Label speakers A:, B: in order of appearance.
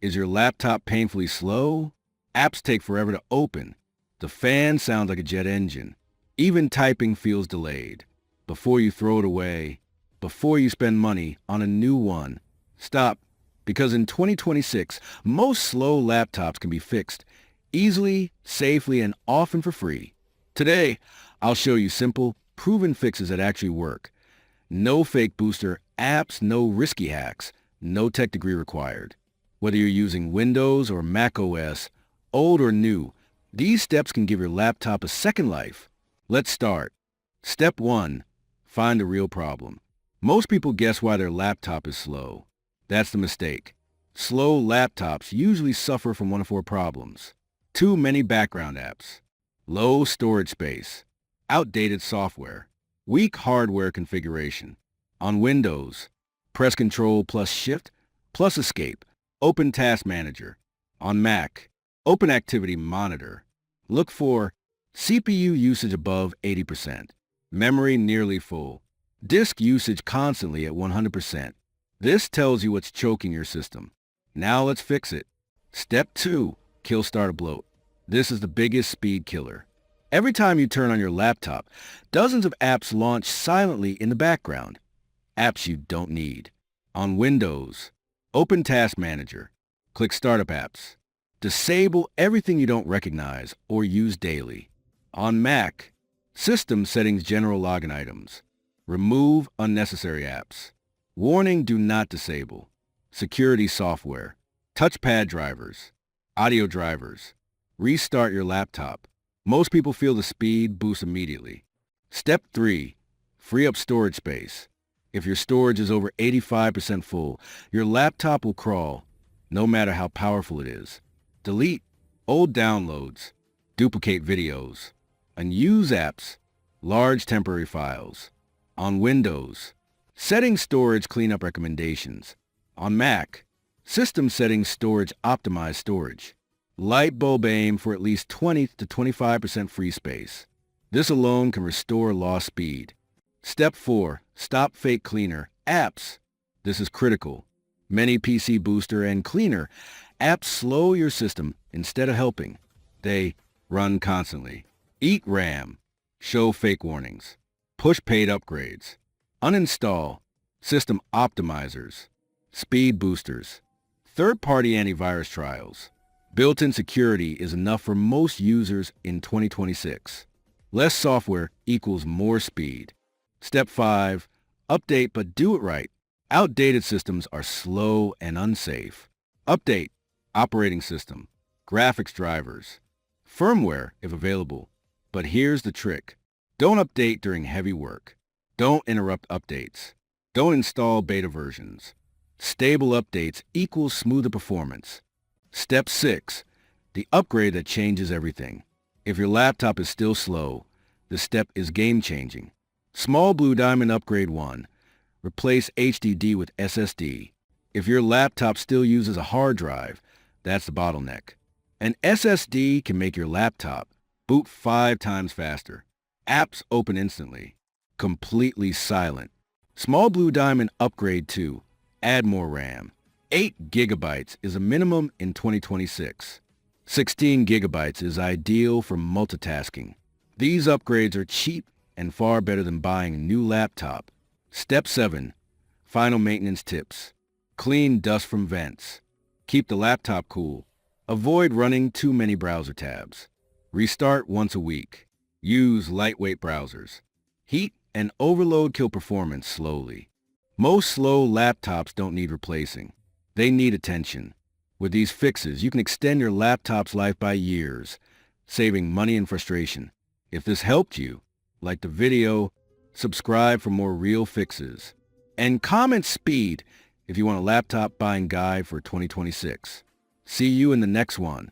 A: Is your laptop painfully slow? Apps take forever to open. The fan sounds like a jet engine. Even typing feels delayed. Before you throw it away, before you spend money on a new one, stop, because in 2026, most slow laptops can be fixed easily, safely, and often for free. Today, I'll show you simple, proven fixes that actually work. No fake booster apps, no risky hacks, no tech degree required. Whether you're using Windows or Mac OS, old or new, these steps can give your laptop a second life. Let's start. Step 1. Find the real problem. Most people guess why their laptop is slow. That's the mistake. Slow laptops usually suffer from one of four problems. Too many background apps, low storage space, outdated software, weak hardware configuration. On Windows, press Ctrl plus Shift plus Escape, open Task Manager. On Mac, open Activity Monitor. Look for CPU usage above 80%, memory nearly full, disk usage constantly at 100%. This tells you what's choking your system. Now let's fix it. Step 2. Kill Startup Bloat. This is the biggest speed killer. Every time you turn on your laptop, dozens of apps launch silently in the background. Apps you don't need. On Windows, open Task Manager. Click Startup Apps. Disable everything you don't recognize or use daily. On Mac, System Settings General Login Items. Remove unnecessary apps. Warning: do not disable. Security software. Touchpad drivers. Audio drivers. Restart your laptop. Most people feel the speed boost immediately. Step 3. Free up storage space. If your storage is over 85% full, your laptop will crawl, no matter how powerful it is. Delete old downloads, duplicate videos, unused apps, large temporary files. On Windows, Settings Storage Cleanup Recommendations. On Mac, System Settings Storage Optimize Storage. Light bulb aim for at least 20 to 25% free space. This alone can restore lost speed. Step 4. Stop Fake Cleaner apps. This is critical. Many PC Booster and Cleaner apps slow your system instead of helping. They run constantly, eat RAM, show fake warnings, push paid upgrades, uninstall system optimizers, speed boosters, third-party antivirus trials. Built-in security is enough for most users in 2026. Less software equals more speed. Step 5. Update, but do it right. Outdated systems are slow and unsafe. Update operating system, graphics drivers, firmware if available. But here's the trick. Don't update during heavy work. Don't interrupt updates. Don't install beta versions. Stable updates equals smoother performance. Step 6. The upgrade that changes everything. If your laptop is still slow, this step is game-changing. Small Blue Diamond Upgrade 1. Replace HDD with SSD. If your laptop still uses a hard drive, that's the bottleneck. An SSD can make your laptop boot 5 times faster. Apps open instantly. Completely silent. Small Blue Diamond Upgrade 2. Add more RAM. 8 gigabytes is a minimum in 2026. 16 gigabytes is ideal for multitasking. These upgrades are cheap and far better than buying a new laptop. Step 7. Final maintenance tips. Clean dust from vents. Keep the laptop cool. Avoid running too many browser tabs. Restart once a week. Use lightweight browsers. Heat and overload kill performance slowly. Most slow laptops don't need replacing. They need attention. With these fixes, you can extend your laptop's life by years, saving money and frustration. If this helped you, like the video, subscribe for more real fixes, and comment speed if you want a laptop buying guide for 2026. See you in the next one.